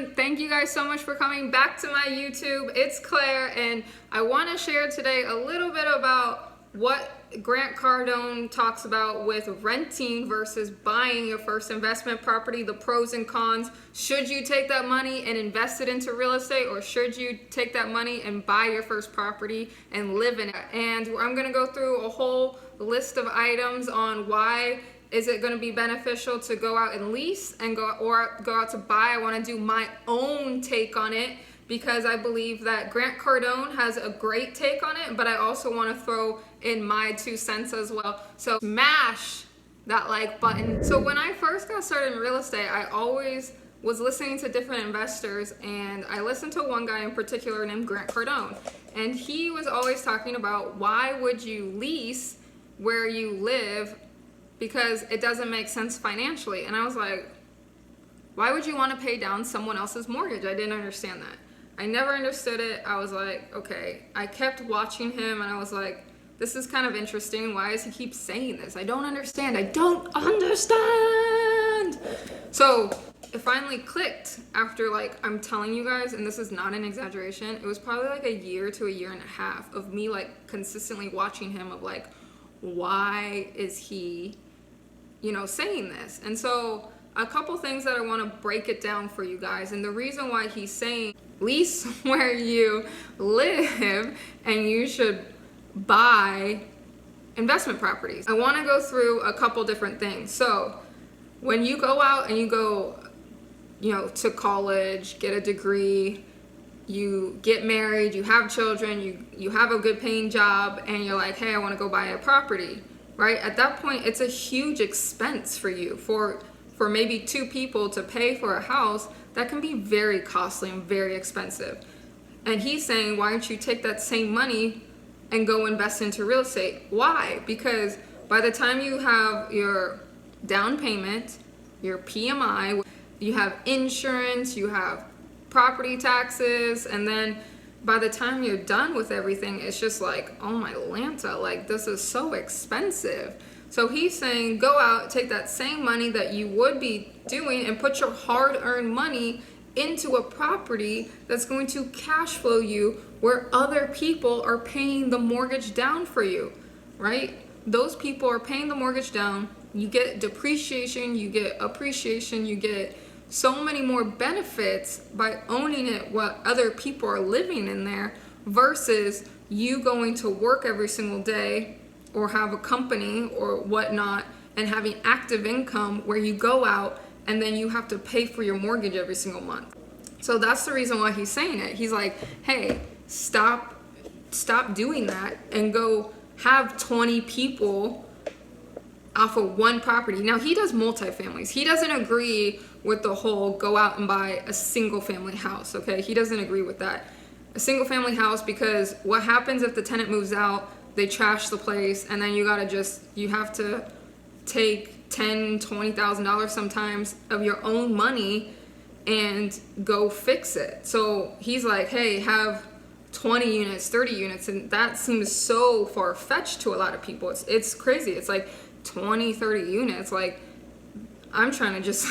morning. Thank you guys so much for coming back to my YouTube. It's Claire, and I want to share today a little bit about what Grant Cardone talks about with renting versus buying your first investment property, the pros and cons. Should you take that money and invest it into real estate, or should you take that money and buy your first property and live in it? And I'm going to go through a whole list of items on why is it going to be beneficial to go out and lease and go out to buy. I want to do my own take on it because I believe that Grant Cardone has a great take on it, but I also want to throw in my 2 cents as well. So smash that like button. So when I first got started in real estate, I always was listening to different investors, and I listened to one guy in particular named Grant Cardone, and he was always talking about why would you lease where you live, because it doesn't make sense financially. And I was like, why would you want to pay down someone else's mortgage? I didn't understand that. I never understood it. I was like, okay. I kept watching him and I was like, this is kind of interesting. Why does he keep saying this? I don't understand. I don't understand. So it finally clicked after, like, I'm telling you guys, and this is not an exaggeration, it was probably like a year to a year and a half of me like consistently watching him of like, why is he saying this? And so a couple things that I want to break it down for you guys, and the reason why he's saying lease where you live and you should buy investment properties. I want to go through a couple different things. So when you go out and you go to college, get a degree, you get married, you have children, you have a good paying job, and you're like, hey, I want to go buy a property, right? At that point, it's a huge expense for you. For maybe 2 people to pay for a house, that can be very costly and very expensive. And he's saying, why don't you take that same money and go invest into real estate? Why? Because by the time you have your down payment, your PMI, you have insurance, you have property taxes, and then by the time you're done with everything, it's just like, oh my Lanta, like this is so expensive. So he's saying go out, take that same money that you would be doing and put your hard-earned money into a property that's going to cash flow you, where other people are paying the mortgage down for you, right? Those people are paying the mortgage down. You get depreciation, you get appreciation, you get so many more benefits by owning it while other people are living in there, versus you going to work every single day or have a company or whatnot and having active income where you go out and then you have to pay for your mortgage every single month. So that's the reason why he's saying it. He's like, hey, stop doing that and go have 20 people off of one property. Now, he does multifamilies. He doesn't agree with the whole go out and buy a single family house, okay? He doesn't agree with that. A single family house, because what happens if the tenant moves out, they trash the place, and then you have to take $10,000, $20,000 sometimes of your own money and go fix it. So he's like, hey, have 20 units, 30 units, and that seems so far-fetched to a lot of people. It's crazy. It's like 20, 30 units. Like, I'm just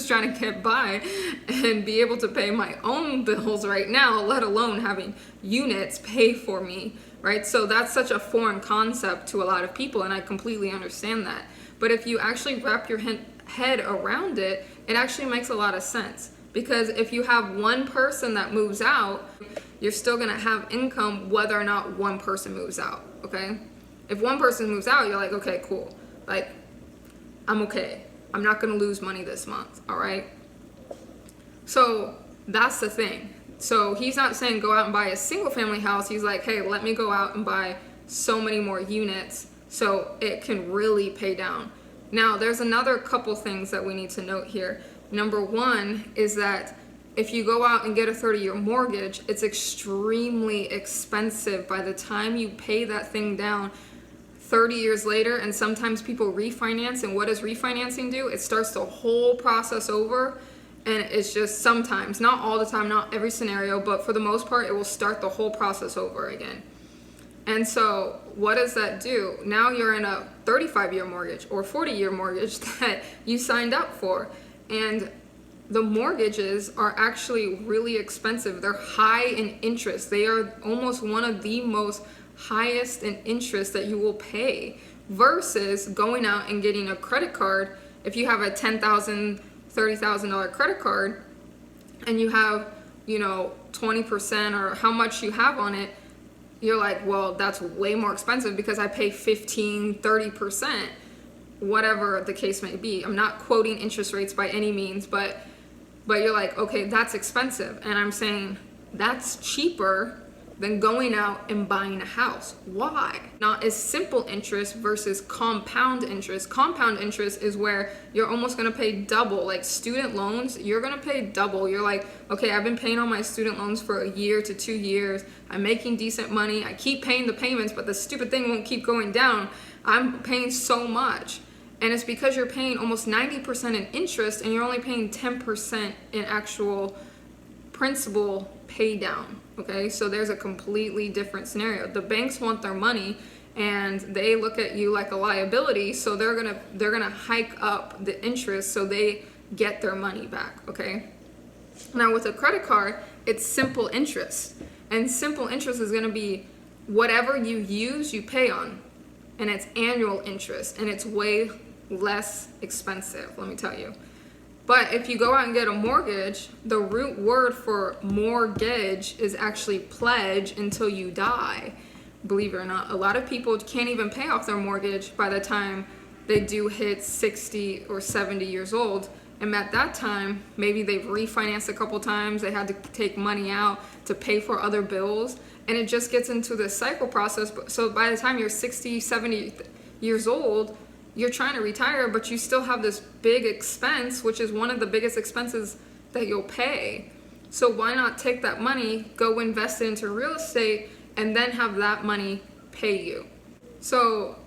trying to get by and be able to pay my own bills right now, let alone having units pay for me, right? So that's such a foreign concept to a lot of people, and I completely understand that. But if you actually wrap your head around it, it actually makes a lot of sense. Because if you have one person that moves out, you're still gonna have income whether or not one person moves out, okay? If one person moves out, you're like, okay, cool. Like, I'm okay. I'm not gonna lose money this month, all right? So that's the thing. So he's not saying go out and buy a single family house. He's like, hey, let me go out and buy so many more units so it can really pay down. Now, there's another couple things that we need to note here. Number one is that if you go out and get a 30-year mortgage, it's extremely expensive by the time you pay that thing down 30 years later. And sometimes people refinance, and what does refinancing do? It starts the whole process over, and it's just sometimes, not all the time, not every scenario, but for the most part, it will start the whole process over again. And so what does that do? Now you're in a 35-year mortgage or 40-year mortgage that you signed up for. And the mortgages are actually really expensive. They're high in interest. They are almost one of the most highest in interest that you will pay, versus going out and getting a credit card. If you have a $10,000, $30,000 credit card and you have, 20% or how much you have on it, you're like, well, that's way more expensive because I pay 15, 30%, whatever the case may be. I'm not quoting interest rates by any means, but you're like, okay, that's expensive. And I'm saying that's cheaper than going out and buying a house. Why? Now, is simple interest versus compound interest. Compound interest is where you're almost gonna pay double. Like student loans, you're gonna pay double. You're like, okay, I've been paying on my student loans for a year to 2 years. I'm making decent money. I keep paying the payments, but the stupid thing won't keep going down. I'm paying so much. And it's because you're paying almost 90% in interest and you're only paying 10% in actual principal pay down. Okay, so there's a completely different scenario. The banks want their money and they look at you like a liability, so they're gonna hike up the interest so they get their money back. Okay, now with a credit card, it's simple interest, and simple interest is gonna be whatever you use you pay on, and it's annual interest, and it's way less expensive, let me tell you. But if you go out and get a mortgage, the root word for mortgage is actually pledge until you die. Believe it or not, a lot of people can't even pay off their mortgage by the time they do hit 60 or 70 years old. And at that time, maybe they've refinanced a couple times, they had to take money out to pay for other bills, and it just gets into this cycle process. So by the time you're 60, 70 years old, you're trying to retire, but you still have this big expense, which is one of the biggest expenses that you'll pay. So why not take that money, go invest it into real estate, and then have that money pay you? So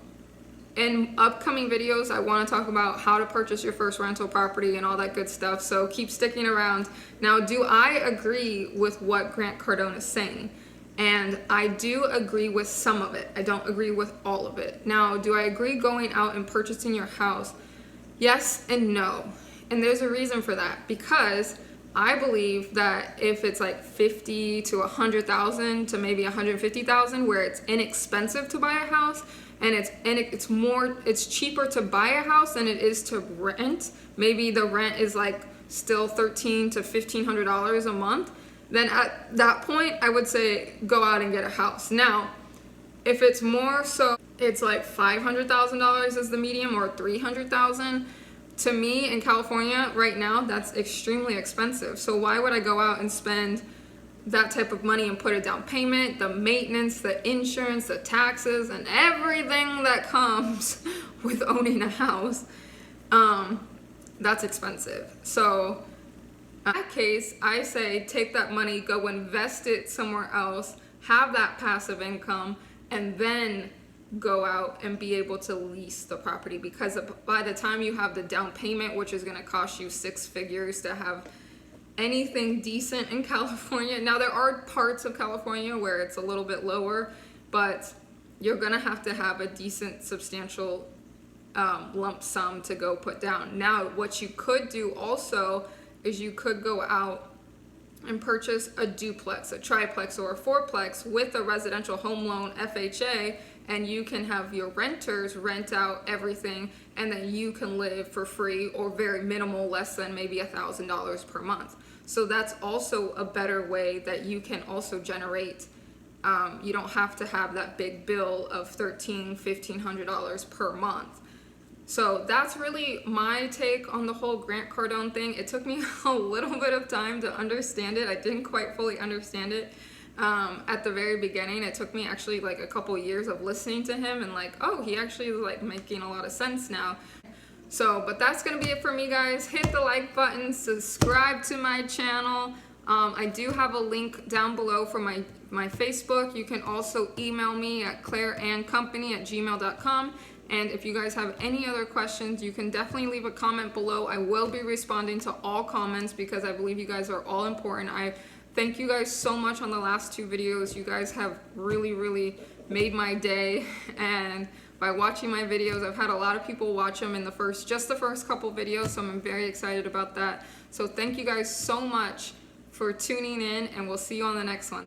in upcoming videos, I want to talk about how to purchase your first rental property and all that good stuff. So keep sticking around. Now, do I agree with what Grant Cardone is saying? And I do agree with some of it. I don't agree with all of it. Now, do I agree going out and purchasing your house? Yes and no. And there's a reason for that, because I believe that if it's like 50 to 100,000 to maybe 150,000, where it's inexpensive to buy a house, and it's cheaper to buy a house than it is to rent. Maybe the rent is like still $1,300 to $1,500 a month. Then at that point, I would say go out and get a house. Now, if it's more so, it's like $500,000 is the medium, or $300,000. To me, in California right now, that's extremely expensive. So why would I go out and spend that type of money and put a down payment, the maintenance, the insurance, the taxes, and everything that comes with owning a house? That's expensive. So in that case, I say take that money, go invest it somewhere else, have that passive income, and then go out and be able to lease the property. Because by the time you have the down payment, which is going to cost you 6 figures to have anything decent in California. Now, there are parts of California where it's a little bit lower, but you're going to have a decent, substantial lump sum to go put down. Now, what you could do also is you could go out and purchase a duplex, a triplex, or a fourplex with a residential home loan, FHA, and you can have your renters rent out everything, and then you can live for free or very minimal, less than maybe $1,000 per month. So that's also a better way that you can also generate. You don't have to have that big bill of $1,300, $1,500 per month. So that's really my take on the whole Grant Cardone thing. It took me a little bit of time to understand it. I didn't quite fully understand it at the very beginning. It took me actually like a couple years of listening to him and like, oh, he actually is like making a lot of sense now. So, but that's gonna be it for me, guys. Hit the like button, subscribe to my channel. I do have a link down below for my Facebook. You can also email me at claireandcompany@gmail.com. And if you guys have any other questions, you can definitely leave a comment below. I will be responding to all comments because I believe you guys are all important. I thank you guys so much on the last 2 videos. You guys have really, really made my day. And by watching my videos. I've had a lot of people watch them in the first couple videos, so I'm very excited about that. So thank you guys so much for tuning in, and we'll see you on the next one.